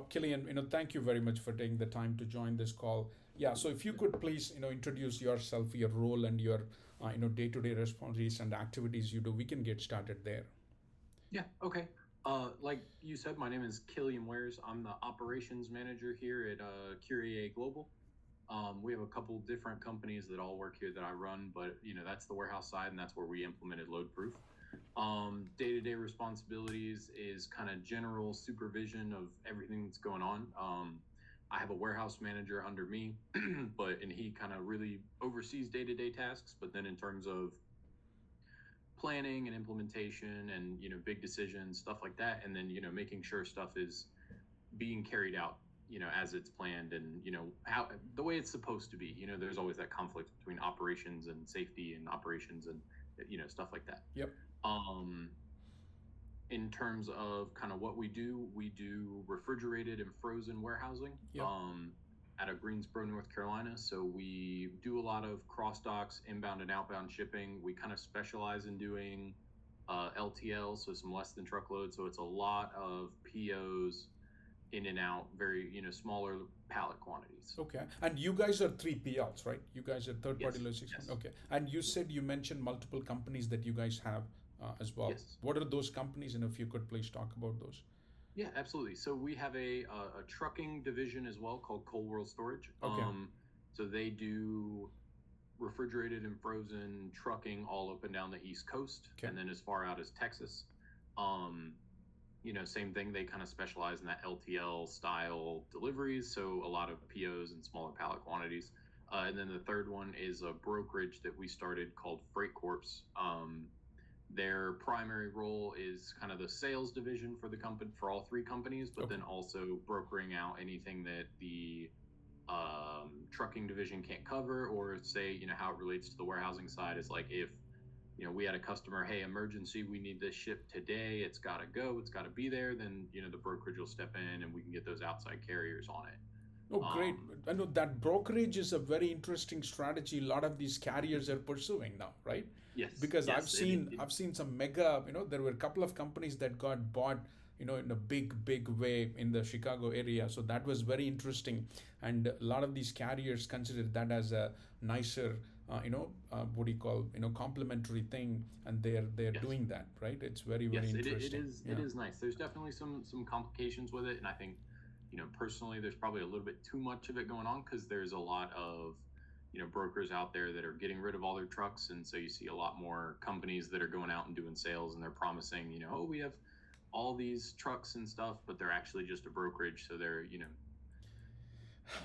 Killian, thank you very much for taking the time to join this call. Yeah, so if you could please, introduce yourself, your role, and your, day-to-day responsibilities and activities you do, we can get started there. Yeah, okay. Like you said, my name is Killian Wares. I'm the operations manager here at Curie Global. We have a couple different companies that all work here that I run, but that's the warehouse side, and that's where we implemented LoadProof. Day-to-day responsibilities is kind of general supervision of everything that's going on. I have a warehouse manager under me, and he kind of really oversees day-to-day tasks. But then in terms of planning and implementation and big decisions, stuff like that, and then making sure stuff is being carried out as it's planned, and how the way it's supposed to be. There's always that conflict between operations and safety, and operations and stuff like that. Yep. In terms of kind of what we do refrigerated and frozen warehousing. Yep. Out of Greensboro, North Carolina. So we do a lot of cross docks, inbound and outbound shipping. We kind of specialize in doing LTL, so some less than truckload. So it's a lot of POs in and out, very smaller pallet quantities. Okay, and you guys are 3PLs, right? You guys are third-party logistics. Yes. Okay, and you mentioned multiple companies that you guys have as well. Yes. What are those companies, and if you could please talk about those? Yeah, absolutely. So we have a trucking division as well called Cold World Storage. Okay. So they do refrigerated and frozen trucking all up and down the East Coast, Okay. and then as far out as Texas. Same thing. They kind of specialize in that LTL style deliveries, so a lot of POs and smaller pallet quantities. And then the third one is a brokerage that we started called Freight Corps. Their primary role is kind of the sales division for the company, for all three companies, but then also brokering out anything that the trucking division can't cover, or say, how it relates to the warehousing side is like if, we had a customer, hey, emergency, we need this shipped today, it's got to go, it's got to be there, then, the brokerage will step in and we can get those outside carriers on it. Oh, great. I know that brokerage is a very interesting strategy a lot of these carriers are pursuing now, right? Yes. Because yes, I've seen some mega, there were a couple of companies that got bought, in a big way in the Chicago area. So that was very interesting. And a lot of these carriers consider that as a nicer, what do you call, complementary thing. And they're Yes. doing that, right? It's very interesting. It is nice. There's definitely some complications with it. And I think, personally, there's probably a little bit too much of it going on because there's a lot of, brokers out there that are getting rid of all their trucks. And so you see a lot more companies that are going out and doing sales, and they're promising, oh, we have all these trucks and stuff, but they're actually just a brokerage. So they're,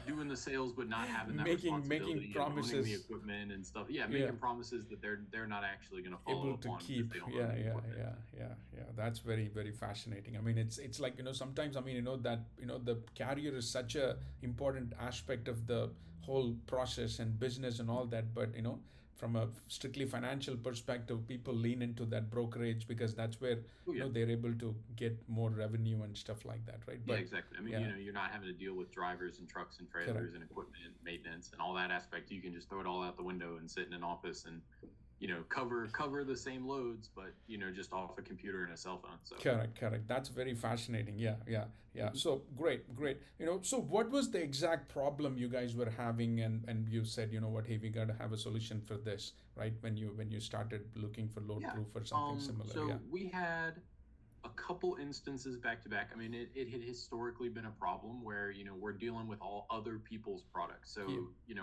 doing the sales but not having that responsibility, making promises, owning the equipment and stuff. Making promises that they're not actually going to follow able to up on keep. Yeah. That's very fascinating. I mean, it's like sometimes that the carrier is such a important aspect of the whole process and business and all that, but from a strictly financial perspective, people lean into that brokerage because that's where they're able to get more revenue and stuff like that, right? But, exactly. I mean, you're not having to deal with drivers and trucks and trailers and equipment and maintenance and all that aspect. You can just throw it all out the window and sit in an office and cover the same loads, but just off a computer and a cell phone. So correct. That's very fascinating. Yeah. Mm-hmm. So great. So what was the exact problem you guys were having, and you said, what, hey, we got to have a solution for this, right? When you started looking for LoadProof or something similar. So we had a couple instances back to back. I mean, it had historically been a problem where we're dealing with all other people's products. So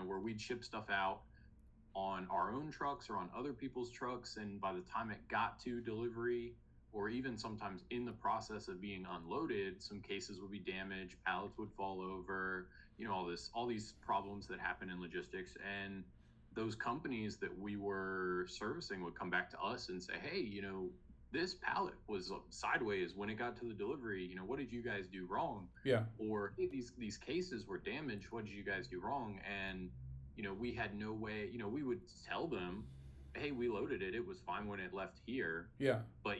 where we'd ship stuff out on our own trucks or on other people's trucks, and by the time it got to delivery, or even sometimes in the process of being unloaded, some cases would be damaged, pallets would fall over, all these problems that happen in logistics. And those companies that we were servicing would come back to us and say, hey, this pallet was sideways when it got to the delivery, what did you guys do wrong? Or hey, these cases were damaged, what did you guys do wrong? And we had no way, we would tell them, hey, we loaded it. It was fine when it left here. But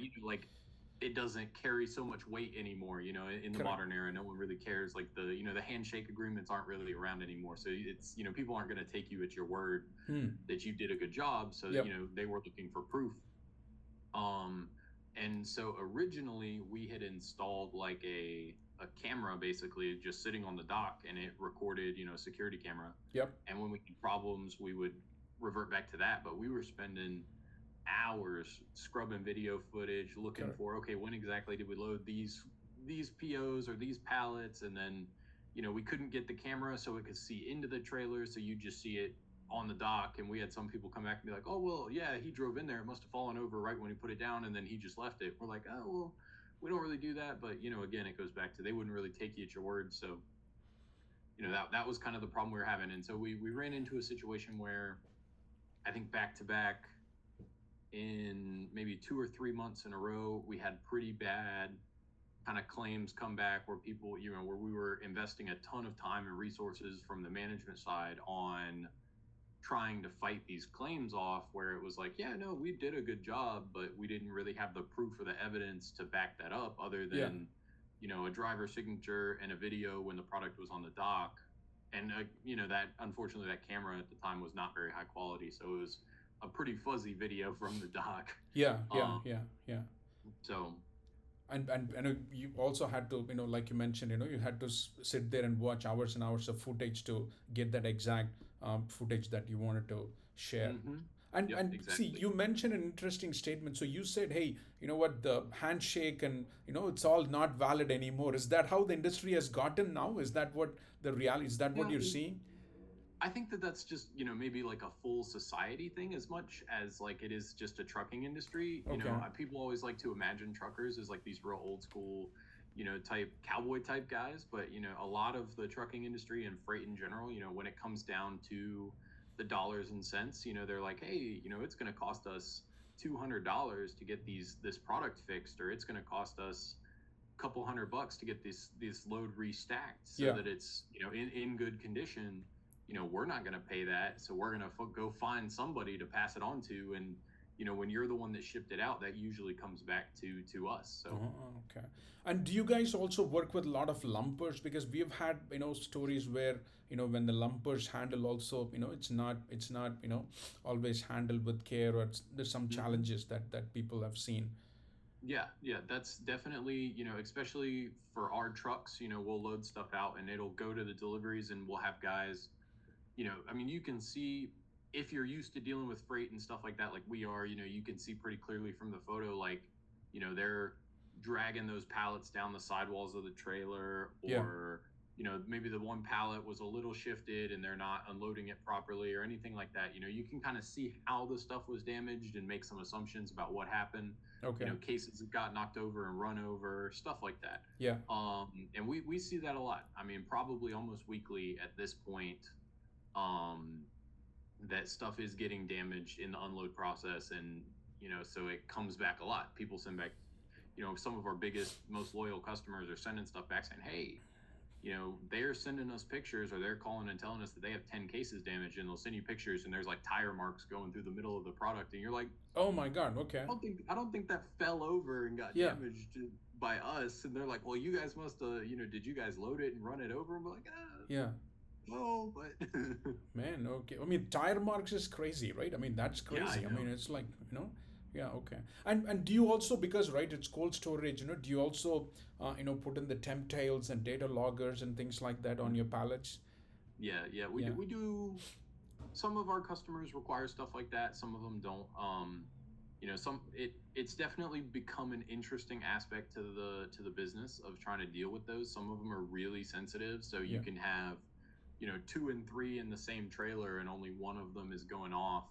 it doesn't carry so much weight anymore, in the modern era. No one really cares. Like the handshake agreements aren't really around anymore. So it's, people aren't going to take you at your word that you did a good job. So, they were looking for proof. And so originally we had installed like a a camera basically just sitting on the dock, and it recorded, a security camera. Yep. And when we had problems, we would revert back to that. But we were spending hours scrubbing video footage, looking Correct. for, okay, when exactly did we load these POs or these pallets, and then we couldn't get the camera so it could see into the trailer, so you just see it on the dock. And we had some people come back and be like, oh well, yeah, he drove in there, it must have fallen over right when he put it down, and then he just left it. We're like, oh well, we don't really do that. But again, it goes back to, they wouldn't really take you at your word. So that was kind of the problem we were having. And so we ran into a situation where I think back to back in maybe 2 or 3 months in a row, we had pretty bad kind of claims come back where people, where we were investing a ton of time and resources from the management side on trying to fight these claims off, where it was like, yeah, no, we did a good job, but we didn't really have the proof or the evidence to back that up, other Yeah. than, a driver signature and a video when the product was on the dock. And, that, unfortunately, that camera at the time was not very high quality. So it was a pretty fuzzy video from the dock. Yeah. Yeah. Um, Yeah. Yeah. so And you also had to, like you mentioned, you had to sit there and watch hours and hours of footage to get that exact footage that you wanted to share. mhm. And Yep, and see, exactly. you mentioned an interesting statement. So you said, hey, you know what, the handshake and it's all not valid anymore. Is that how the industry has gotten now? Is that what the reality? Is that what Yeah, you're seeing? I think that that's just, maybe like a full society thing, as much as like it is just a trucking industry. Okay. People always like to imagine truckers as like these real old school, type cowboy type guys. But, a lot of the trucking industry and freight in general, when it comes down to the dollars and cents, they're like, hey, it's going to cost us $200 to get this product fixed, or it's going to cost us a couple $100 to get this load restacked so Yeah. that it's, in good condition. We're not going to pay that, so we're going to go find somebody to pass it on to. And when you're the one that shipped it out, that usually comes back to us. So Oh, okay. And do you guys also work with a lot of lumpers? Because we've had, stories where, when the lumpers handle also, it's not, always handled with care, or there's some mhm. challenges that people have seen. Yeah, that's definitely, especially for our trucks, we'll load stuff out and it'll go to the deliveries, and we'll have guys, I mean, you can see, if you're used to dealing with freight and stuff like that, like we are, you can see pretty clearly from the photo, like, they're dragging those pallets down the sidewalls of the trailer, Yeah. or, maybe the one pallet was a little shifted and they're not unloading it properly or anything like that. You can kind of see how the stuff was damaged and make some assumptions about what happened. Okay. Cases that got knocked over and run over, stuff like that. Yeah. And we see that a lot. I mean, probably almost weekly at this point. Um, that stuff is getting damaged in the unload process, and so it comes back a lot. People send back, some of our biggest, most loyal customers are sending stuff back saying, hey, they're sending us pictures, or they're calling and telling us that they have 10 cases damaged, and they'll send you pictures and there's like tire marks going through the middle of the product, and you're like, Oh my God. Okay. I don't think that fell over and got Yeah. damaged by us. And they're like, well, you guys must have, did you guys load it and run it over? And we're like, Yeah. no, but Man. Okay. I mean, tire marks is crazy, right? I mean, that's yeah, I crazy. I know. mean, it's like, yeah. Okay. And do you also, because right, it's cold storage, do you also put in the temp tails and data loggers and things like that on your pallets? Yeah, we Yeah. do. We do. Some of our customers require stuff like that. Some of them don't. It's definitely become an interesting aspect to the business of trying to deal with those. Some of them are really sensitive, so you Yeah. can have, two and three in the same trailer, and only one of them is going off,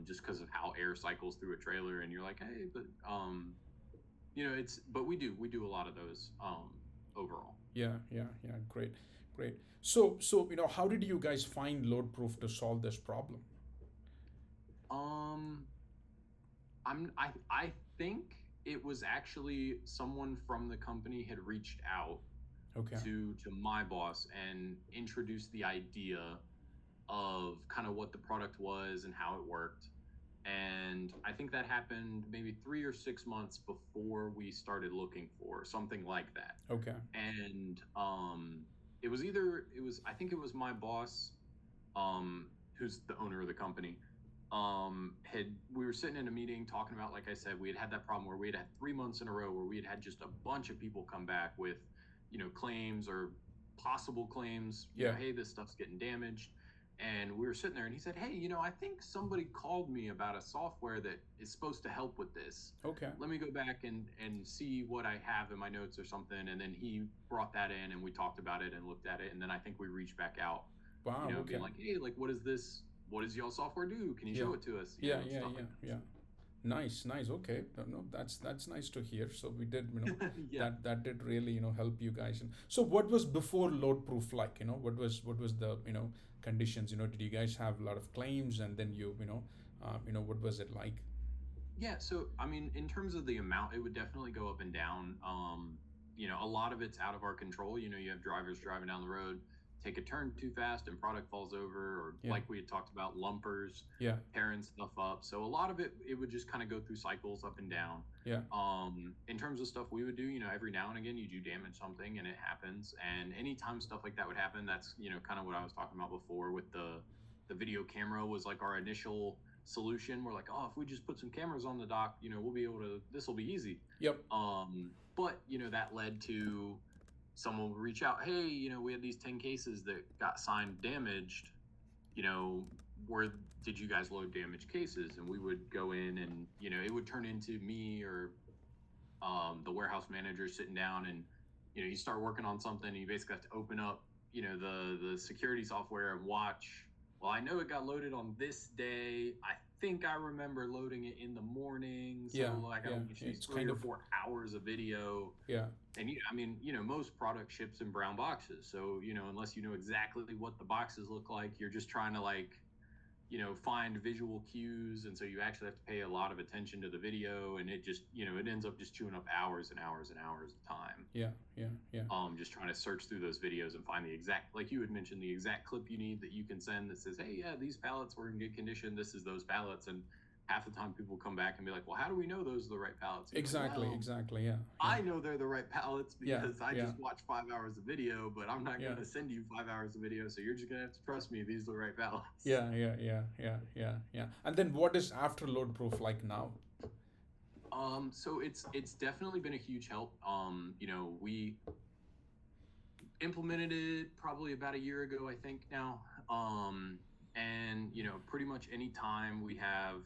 just because of how air cycles through a trailer. And you're like, hey, but but we do a lot of those, overall. Yeah, yeah, yeah. Great, great. So how did you guys find LoadProof to solve this problem? Um, I think it was actually someone from the company had reached out Okay, to my boss and introduced the idea of kind of what the product was and how it worked. And I think that happened maybe 3 or 6 months before we started looking for something like that. okay, And I think it was my boss, who's the owner of the company. Had We were sitting in a meeting talking about, like I said, we had that problem where we had 3 months in a row where we had just a bunch of people come back with, claims or possible claims, Yeah. hey, this stuff's getting damaged. And we were sitting there and he said, hey, I think somebody called me about a software that is supposed to help with this. Okay. Let me go back and see what I have in my notes or something. And then he brought that in and we talked about it and looked at it. And then I think we reached back out, Wow. being Okay. like, hey, like, what is this? What does y'all software do? Can you Yeah. show it to us? Yeah. Yeah. Stuff Yeah. like Yeah. Nice, nice. Okay, no, that's nice to hear. So we did, that. Yeah. that did really, help you guys. And so, what was before LoadProof like? What was the conditions? Did you guys have a lot of claims, and then what was it like? Yeah, so I mean, in terms of the amount, it would definitely go up and down. A lot of it's out of our control. You have drivers driving down the road, take a turn too fast, and product falls over, or Yeah, like we had talked about, lumpers, yeah, tearing stuff up. So a lot of it would just kind of go through cycles up and down. yeah, In terms of stuff we would do, every now and again you do damage something and it happens. And anytime stuff like that would happen, that's kind of what I was talking about before with the video camera was like our initial solution. We're like, oh, if we just put some cameras on the dock, we'll be able to, this will be easy. yep, But that led to someone would reach out, hey, we had these 10 cases that got signed damaged, where did you guys load damaged cases? And we would go in and it would turn into me or the warehouse manager sitting down, and you start working on something and you basically have to open up the security software and watch. Well, I know it got loaded on this day. I think I remember loading it in the morning, so yeah, I got yeah. to watch these It's 3 or 4 hours of video. yeah, And I mean, most product ships in brown boxes, so unless you know exactly what the boxes look like, you're just trying to find visual cues, and so you actually have to pay a lot of attention to the video, and it just it ends up just chewing up hours and hours and hours of time. yeah, yeah, yeah. Just trying to search through those videos and find the exact, like you had mentioned, the exact clip you need that you can send that says, hey, yeah, these pallets were in good condition, this is those pallets. And half the time people come back and be like, well, how do we know those are the right pallets? Exactly, Well, exactly. Yeah, yeah, I know they're the right pallets yeah, because I yeah, just watched 5 hours of video, but I'm not yeah. going to send you 5 hours of video, so you're just going to have to trust me. These are the right pallets. Yeah, yeah, yeah, yeah, yeah, yeah. And then what is after LoadProof like now? So it's definitely been a huge help. We implemented it probably about a year ago, I think now. And pretty much any time we have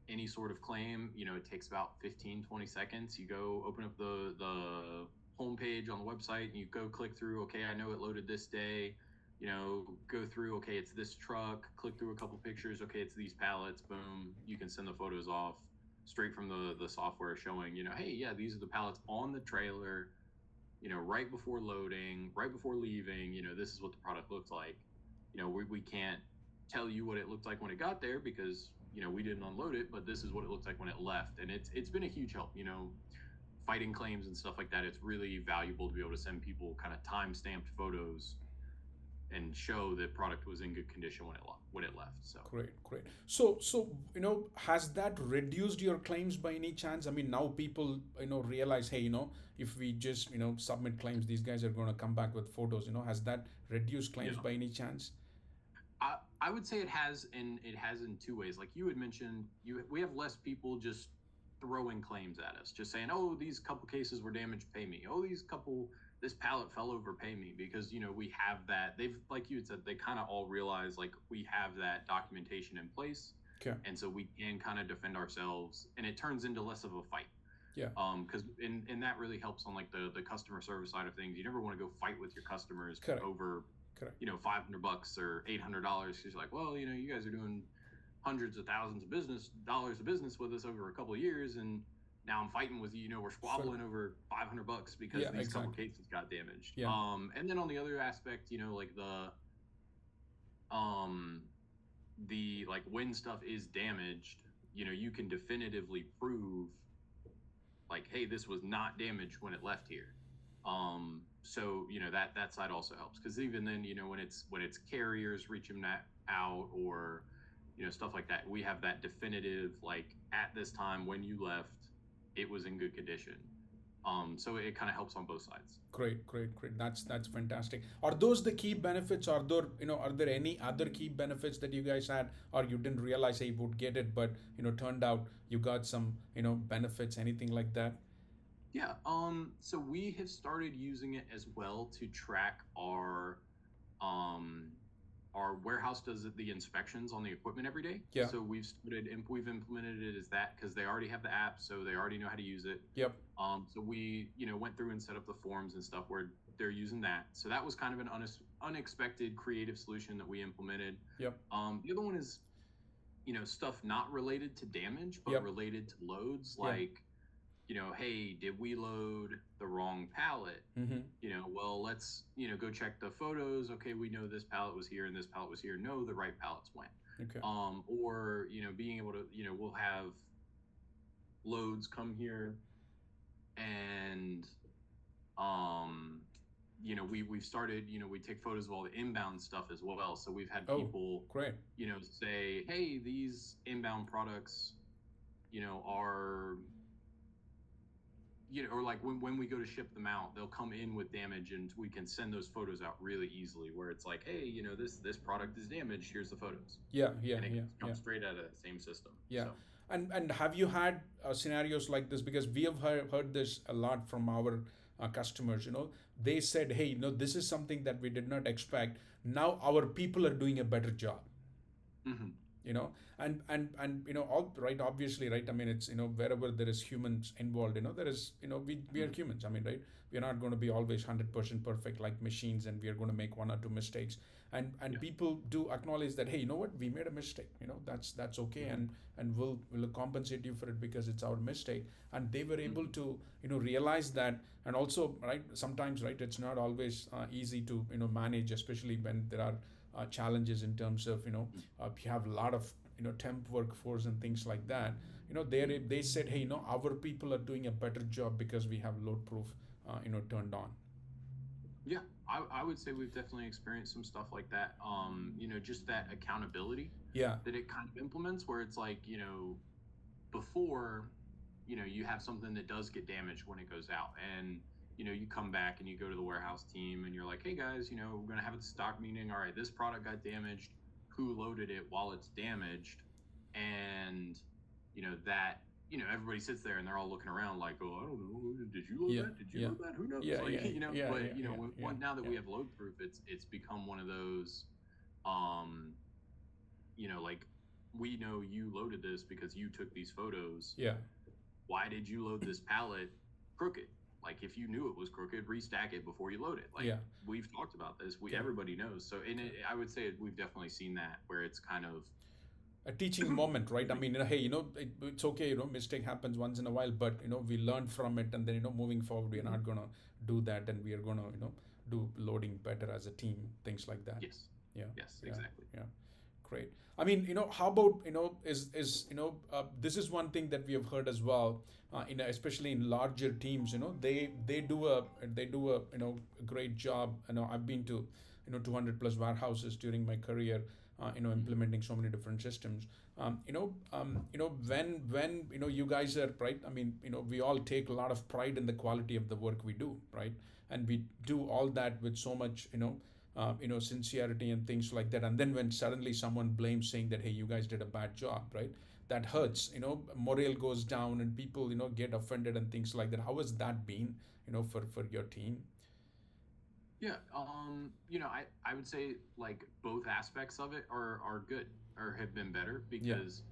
any sort of claim, it takes about 15, 20 seconds. You go open up the homepage on the website and you go click through, okay, I know it loaded this day, go through, okay, it's this truck, click through a couple pictures, okay, it's these pallets, boom, you can send the photos off straight from the software showing, hey, yeah, these are the pallets on the trailer, right before loading, right before leaving, this is what the product looks like. We can't tell you what it looked like when it got there because we didn't unload it, but this is what it looked like when it left. And it's been a huge help, fighting claims and stuff like that. It's really valuable to be able to send people kind of time-stamped photos and show that product was in good condition when it left. So Great, great. So has that reduced your claims by any chance? I mean, now people realize, hey, if we just submit claims, these guys are going to come back with photos. Has that reduced claims by any chance? I would say it has, and it has in two ways. Like you had mentioned, we have less people just throwing claims at us, just saying, oh, these couple cases were damaged, pay me. Oh, this pallet fell over, pay me, because we have that. They've, like you had said, they kind of all realize like we have that documentation in place, Okay. and so we can kind of defend ourselves, and it turns into less of a fight. Yeah. Because and that really helps on like the customer service side of things. You never want to go fight with your customers Correct. over Correct. $500 or $800 because you're like, well, you guys are doing hundreds of thousands of dollars of business with us over a couple of years, and now I'm fighting with you. We're squabbling over $500 because these couple cases got damaged. Yeah. And then on the other aspect, like the like when stuff is damaged, you can definitively prove like, hey, this was not damaged when it left here. So that side also helps, because even then, when it's carriers reaching that out or stuff like that, we have that definitive, like, at this time when you left, it was in good condition. So it kind of helps on both sides. Great. That's fantastic. Are those the key benefits? Are there any other key benefits that you guys had, or you didn't realize you would get it, but turned out you got some benefits, anything like that? Yeah. So we have started using it as well to track um, our warehouse does the inspections on the equipment every day. Yeah. So we've implemented it as that because they already have the app, so they already know how to use it. Yep. So we went through and set up the forms and stuff where they're using that. So that was kind of an unexpected creative solution that we implemented. Yep. The other one is stuff not related to damage but Yep. related to loads, Yeah. like hey, did we load the wrong pallet? Mm-hmm. Well, let's, go check the photos. Okay, we know this pallet was here and this pallet was here. No, the right pallets went. Okay. Or, being able to, we'll have loads come here and, um, we've started, we take photos of all the inbound stuff as well. So we've had Oh, people, great. say, hey, these inbound products, are or like when we go to ship them out, they'll come in with damage, and we can send those photos out really easily. Where it's like, hey, this product is damaged. Here's the photos, Yeah. Yeah. and it Yeah. comes Yeah. straight out of the same system. Yeah. So And have you had scenarios like this? Because we have heard this a lot from our customers. They said, hey, this is something that we did not expect. Now our people are doing a better job. mm-hmm. And all right, obviously, right, I mean, it's wherever there is humans involved, there is we are Mm-hmm. humans, I mean, right, we're not going to be always 100% perfect like machines, and we are going to make one or two mistakes, and Yeah. people do acknowledge that, hey, you know what, we made a mistake, that's okay, Mm-hmm. and we'll compensate you for it because it's our mistake. And they were able Mm-hmm. to realize that. And also, right, sometimes, right, it's not always easy to manage, especially when there are challenges in terms of you have a lot of temp workforce and things like that. They said, hey, our people are doing a better job because we have LoadProof turned on. Yeah, I would say we've definitely experienced some stuff like that. Just that accountability Yeah. that it kind of implements, where it's like, before, you have something that does get damaged when it goes out, and you come back and you go to the warehouse team and you're like, hey guys, we're gonna have a stock meeting. All right, this product got damaged. Who loaded it while it's damaged? And that everybody sits there and they're all looking around like, oh, I don't know, did you load Yeah. that? Did you Yeah. load that? Who knows? Yeah. Like, Yeah. Yeah. but Yeah. Yeah. Yeah. now that Yeah. we have LoadProof, it's become one of those, um, like, we know you loaded this because you took these photos. Yeah. Why did you load this pallet crooked? Like, if you knew it was crooked, restack it before you load it. Like, Yeah. we've talked about this. Okay. Everybody knows. So, Okay. I would say we've definitely seen that, where it's kind of A teaching moment, right? I mean, hey, it's okay, mistake happens once in a while, but we learn from it, and then moving forward, we're not gonna do that, and we are gonna do loading better as a team, things like that. yes, Yeah. yes, Yeah. exactly. Yeah. Great. I mean, how about, is this is one thing that we have heard as well, especially in larger teams, they do a great job. I've been to 200 plus warehouses during my career, implementing so many different systems. When you guys are right. I mean, we all take a lot of pride in the quality of the work we do, right? And we do all that with so much, sincerity and things like that. And then when suddenly someone blames, saying that, hey, you guys did a bad job, right? That hurts. Morale goes down, and people, get offended and things like that. How has that been, for your team? Yeah, I would say like both aspects of it are good or have been better, Yeah. because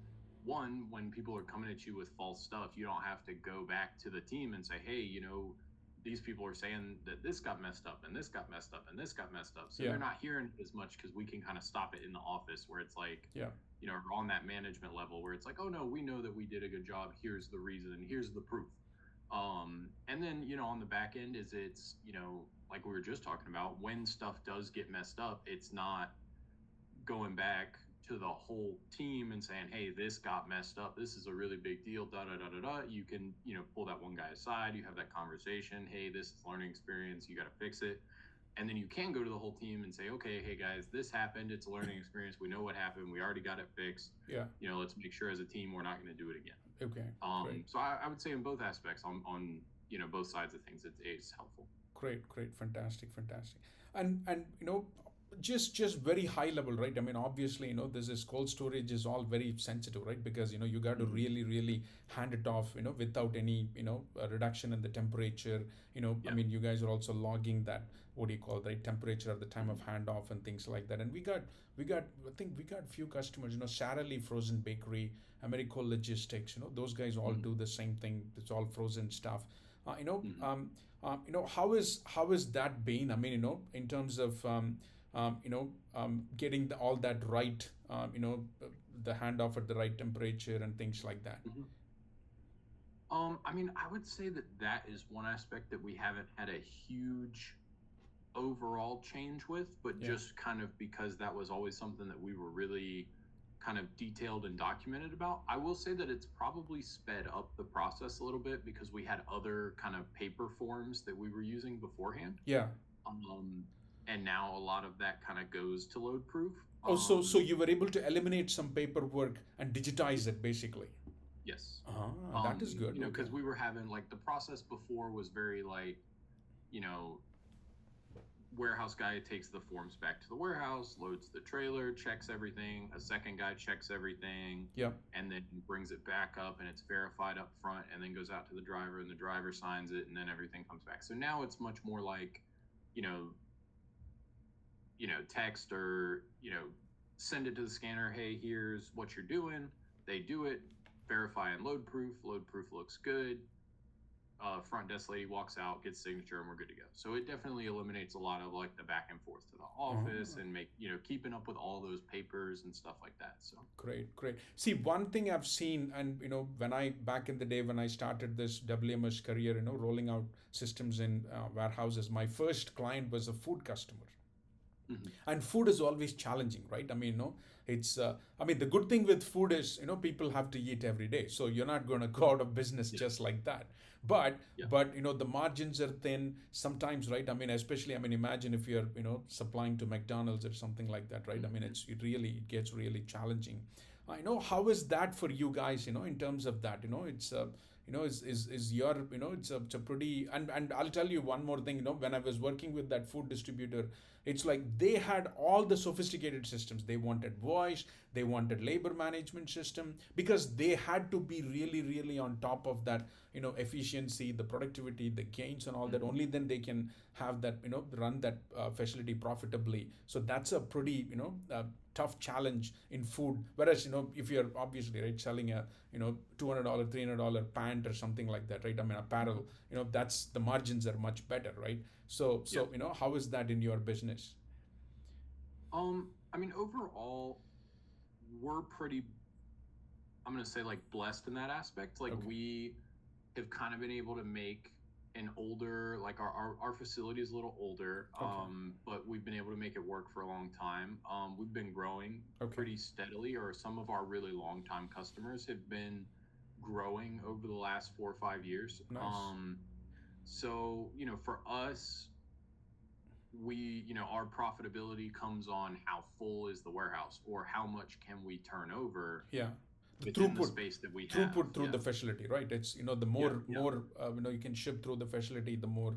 one, when people are coming at you with false stuff, you don't have to go back to the team and say, hey, these people are saying that this got messed up and this got messed up and this got messed up. So Yeah. they're not hearing it as much, because we can kind of stop it in the office, where it's like, Yeah. on that management level, where it's like, oh no, we know that we did a good job. Here's the reason. Here's the proof. And then, on the back end it's, like we were just talking about, when stuff does get messed up, it's not going back to the whole team and saying, hey, this got messed up. This is a really big deal, da da da da da. You can, pull that one guy aside, you have that conversation. Hey, this is learning experience. You got to fix it. And then you can go to the whole team and say, okay, hey guys, this happened. It's a learning experience. We know what happened. We already got it fixed. Yeah. Let's make sure as a team we're not going to do it again. Okay. Great. So I would say in both aspects, on both sides of things, it's helpful. Great, fantastic. And just very high level, right? I mean, obviously, this is cold storage is all very sensitive, right? Because you got to Mhm. really hand it off, without any reduction in the temperature. I Yeah. mean, you guys are also logging that, what do you call, right, temperature at the time of Mhm. handoff and things like that. And we got I think we got few customers, Sara Lee Frozen Bakery, Americo Logistics, those guys all Mhm. do the same thing. It's all frozen stuff. uh, you know Mhm. um, how is that been? I mean, in terms of getting all that right, the handoff at the right temperature and things like that. Mhm. I mean, I would say that that is one aspect that we haven't had a huge overall change with, but Yeah, just kind of because that was always something that we were really kind of detailed and documented about. I will say that it's probably sped up the process a little bit because we had other kind of paper forms that we were using beforehand. yeah. Um, and now a lot of that kind of goes to LoadProof. Oh, so you were able to eliminate some paperwork and digitize it basically. Yes. That is good. Okay. Because we were having like the process before was very like, you know, warehouse guy takes the forms back to the warehouse, loads the trailer, checks everything. A second guy checks everything, Yeah. and then brings it back up and it's verified up front, and then goes out to the driver, and the driver signs it, and then everything comes back. So now it's much more like, you know, text or send it to the scanner. Hey, here's what you're doing. They do it, verify and load proof. Load proof looks good. Front desk lady walks out, gets signature, and we're good to go. So it definitely eliminates a lot of like the back and forth to the office uh and make keeping up with all those papers and stuff like that. So Great, great. See, one thing I've seen, and when I back in the day when I started this WMS career, rolling out systems in warehouses, my first client was a food customer. mhm. And food is always challenging, right? I mean, it's I mean, the good thing with food is, people have to eat every day, so you're not going to go out of business Yeah, just like that. but yeah, but the margins are thin sometimes, right? I mean, especially, I mean, imagine if you're supplying to McDonald's or something like that, right? I mean, mhm. it gets really challenging. I know. How is that for you guys, in terms of that? It's is your, it's a pretty, and I'll tell you one more thing. When I was working with that food distributor, it's like they had all the sophisticated systems. They wanted voice, they wanted labor management system, because they had to be really, really on top of that, efficiency, the productivity, the gains, and all that. Mhm. Only then they can have that, run that facility profitably. So that's a pretty, tough challenge in food. Whereas, if you're obviously, right, selling a, $200, $300 pant or something like that, right? I mean, apparel, that's, the margins are much better, right? Yeah. So how is that in your business? I mean, overall, we're pretty. I'm gonna say like blessed in that aspect. Like Okay. we have kind of been able to make an older, like our facility is a little older, Okay. but we've been able to make it work for a long time. We've been growing Okay. pretty steadily, or some of our really long time customers have been growing over the last 4 or 5 years. Nice. So for us, our profitability comes on how full is the warehouse, or how much can we turn over Yeah. The within the throughput, space that we have. throughput through Yeah, the facility, right? It's, the yeah, yeah. more you can ship through the facility, the more,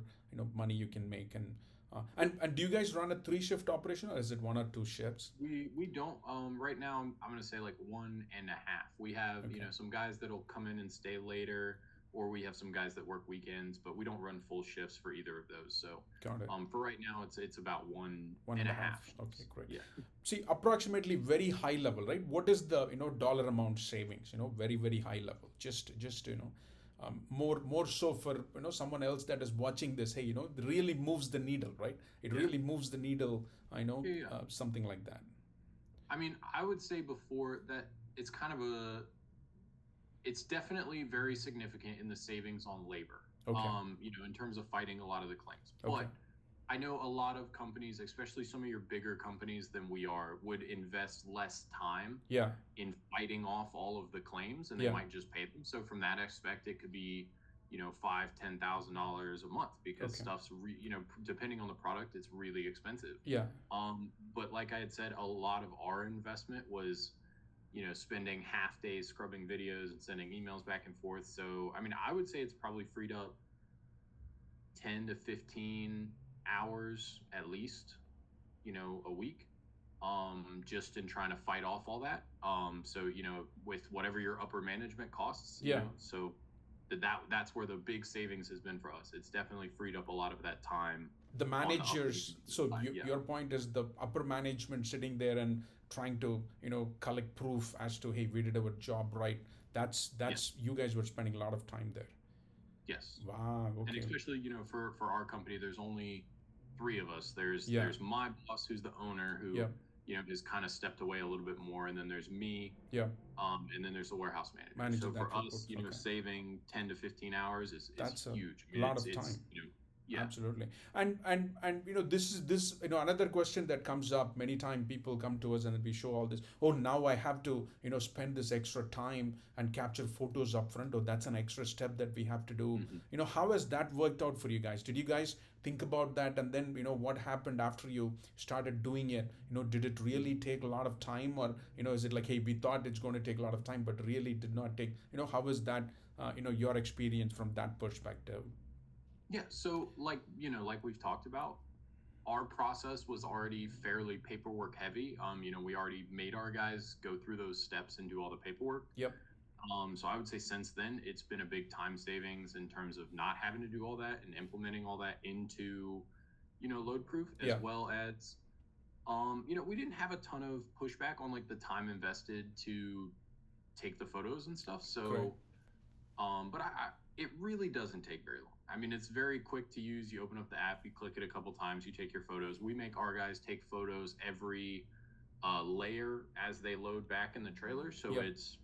money you can make. And Yep. and do you guys run a 3 shift operation, or is it 1 or 2 shifts? We don't right now. I'm gonna say like 1.5. We have Okay. some guys that'll come in and stay later, or we have some guys that work weekends, but we don't run full shifts for either of those. So Got it. for right now, it's about one One and and a a half. half Okay, shifts. great. Yeah. See, approximately very high level, right? What is the, dollar amount savings? Very, very high level. Just more so for, someone else that is watching this. Hey, it really moves the needle, right? It Yeah. really moves the needle. I know, Yeah. Yeah. something like that. I mean, I would say before that it's kind of it's definitely very significant in the savings on labor. Okay. In terms of fighting a lot of the claims. Okay. But I know a lot of companies, especially some of your bigger companies than we are, would invest less time Yeah. in fighting off all of the claims, and they Yeah. might just pay them. So from that aspect, it could be, $5,000-$10,000 a month, because Okay. stuff's depending on the product, it's really expensive. Yeah. But like I had said, a lot of our investment was, spending half days scrubbing videos and sending emails back and forth. So I mean, I would say it's probably freed up 10 to 15 hours at least a week, just in trying to fight off all that. So with whatever your upper management costs, Yeah. so that's where the big savings has been for us. It's definitely freed up a lot of that time The on the upper managers, management so side. Yeah. your point is the upper management sitting there and trying to collect proof as to, hey, we did our job right. That's Yes. you guys were spending a lot of time there. Yes. Wow, And okay. especially for our company, there's only three of us. There's Yeah. there's my boss, who's the owner, who Yeah. has kind of stepped away a little bit more, and then there's me, Yeah. and then there's the warehouse manager. Manager So that for us, reports, okay. saving 10 to 15 hours is That's a huge. I mean, lot it's of time. yeah. Absolutely. And this another question that comes up many times. People come to us and we show all this. Oh, now I have to spend this extra time and capture photos up front. Oh, that's an extra step that we have to do. Mhm. How has that worked out for you guys? Did you guys think about that? And then what happened after you started doing it? Did it really take a lot of time, or is it like, hey, we thought it's going to take a lot of time, but really did not take? How is that? Your experience from that perspective. Yeah, so like we've talked about, our process was already fairly paperwork heavy. We already made our guys go through those steps and do all the paperwork. Yep. So I would say since then, it's been a big time savings in terms of not having to do all that and implementing all that into, LoadProof, as Yeah. well as, we didn't have a ton of pushback on like the time invested to take the photos and stuff. So, Correct. but it really doesn't take very long. I mean, it's very quick to use. You open up the app, you click it a couple times, you take your photos. We make our guys take photos every layer as they load back in the trailer. So Yep. it's,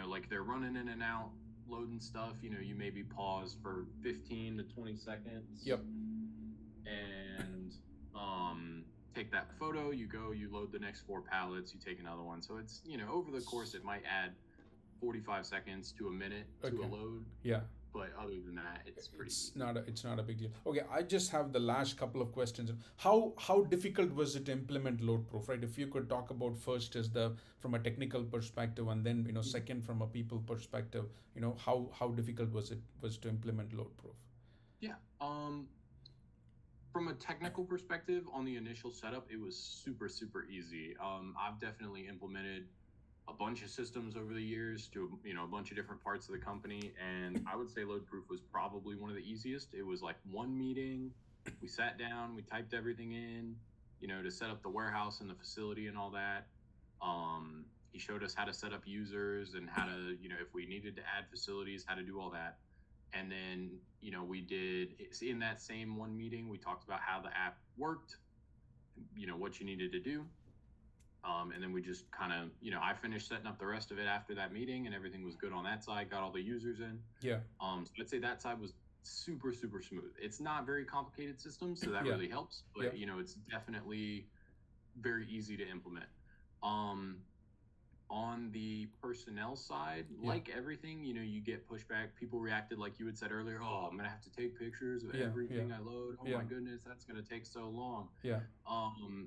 like they're running in and out, loading stuff. You maybe pause for 15 to 20 seconds. Yep. And take that photo. You load the next 4 pallets. You take another one. So it's over the course, it might add 45 seconds to a minute to Okay. a load. Yeah. But other than that, it's pretty easy. It's not a big deal. Okay, I just have the last couple of questions. How difficult was it to implement LoadProof, right? If you could talk about first is the from a technical perspective, and then second from a people perspective, how difficult was to implement LoadProof? Yeah. From a technical perspective, on the initial setup, it was super, super easy. I've definitely implemented a bunch of systems over the years to a bunch of different parts of the company, and I would say LoadProof was probably one of the easiest. It was like one meeting, we sat down, we typed everything in, to set up the warehouse and the facility and all that. He showed us how to set up users and how to, if we needed to add facilities, how to do all that. And then we did, in that same one meeting, we talked about how the app worked, what you needed to do. And then we just kind of, I finished setting up the rest of it after that meeting, and everything was good on that side, got all the users in. Yeah. So I'd say that side was super, super smooth. It's not very complicated system, so that Yeah. really helps, but Yeah. it's definitely very easy to implement. On the personnel side, Yeah. like everything, you get pushback. People reacted like you had said earlier. Oh, I'm gonna have to take pictures of Yeah, everything yeah. I load. Oh Yeah. my goodness, that's gonna take so long. Yeah.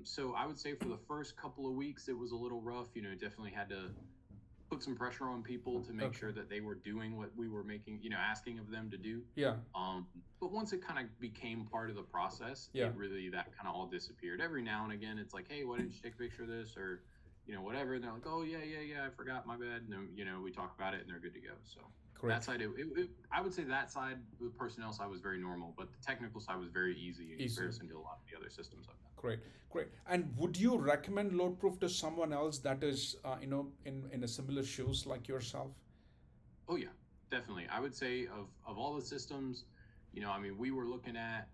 So I would say for the first couple of weeks, it was a little rough. Definitely had to put some pressure on people to make Okay. sure that they were doing what we were asking of them to do. Yeah. But once it kind of became part of the process, Yeah. that kind of all disappeared. Every now and again, it's like, hey, why didn't you take a picture of this, or whatever. And they're like, oh yeah, I forgot, my bad. And then, we talk about it and they're good to go. So Correct. that side, I would say that side, the personnel side was very normal, but the technical side was very easy in comparison to a lot of the other systems I've done. Great. And would you recommend LoadProof to someone else that is, in a similar shoes like yourself? Oh yeah, definitely. I would say of all the systems, we were looking at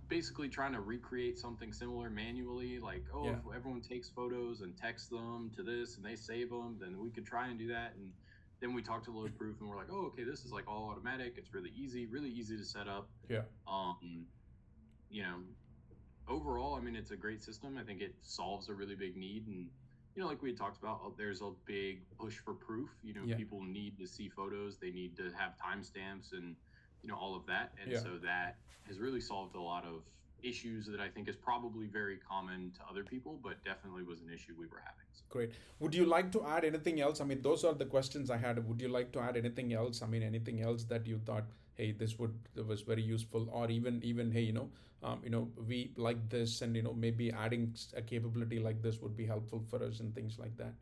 basically trying to recreate something similar manually, like, Yeah. if everyone takes photos and texts them to this and they save them, then we could try and do that. And then we talked to LoadProof and we're like, oh, okay, this is like all automatic. It's really easy to set up. Yeah. Overall, it's a great system. I think it solves a really big need. And, like we had talked about, there's a big push for proof. Yeah. People need to see photos. They need to have timestamps and, all of that. And Yeah. so that has really solved a lot of issues that I think is probably very common to other people, but definitely was an issue we were having. So. Great. Would you like to add anything else? Those are the questions I had. Would you like to add anything else? Anything else that you thought hey, this was very useful, or even hey, we like this, and maybe adding a capability like this would be helpful for us and things like that.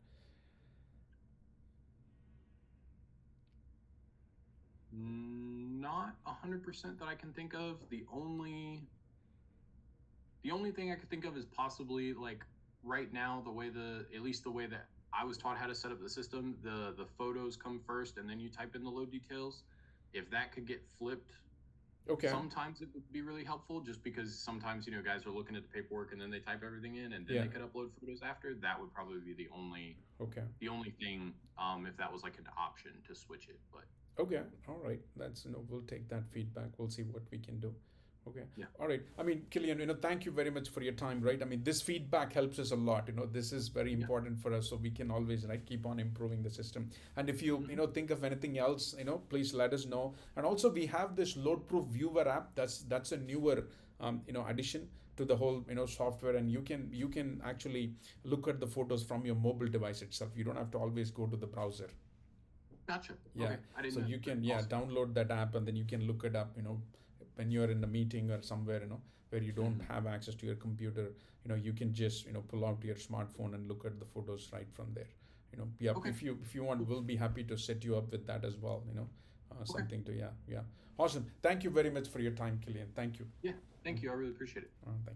Not 100% that I can think of. The only thing I could think of is possibly like right now the way at least the way that I was taught how to set up the system, the photos come first and then you type in the load details. If that could get flipped, Okay. sometimes it would be really helpful, just because sometimes guys are looking at the paperwork and then they type everything in and then Yeah. they could upload photos after. That would probably be Okay. the only thing, if that was like an option to switch it. But Okay, all right. That's we'll take that feedback. We'll see what we can do. Okay. yeah. All right. I mean, Killian, thank you very much for your time, right? I mean, this feedback helps us a lot. This is very Yeah. important for us, so we can always, right, keep on improving the system. And if you, think of anything else, please let us know. And also, we have this LoadProof viewer app. That's a newer, addition to the whole, software, and you can actually look at the photos from your mobile device itself. You don't have to always go to the browser. Gotcha. Yeah. Okay. I didn't So know. you can, Awesome. download that app, and then you can look it up, when you're in a meeting or somewhere, where you don't have access to your computer, you can just, pull out your smartphone and look at the photos right from there. Yeah, Okay. if you want, we'll be happy to set you up with that as well, Okay. something to, yeah. Awesome. Thank you very much for your time, Killian. Thank you. Yeah. Thank you. I really appreciate it. Yeah.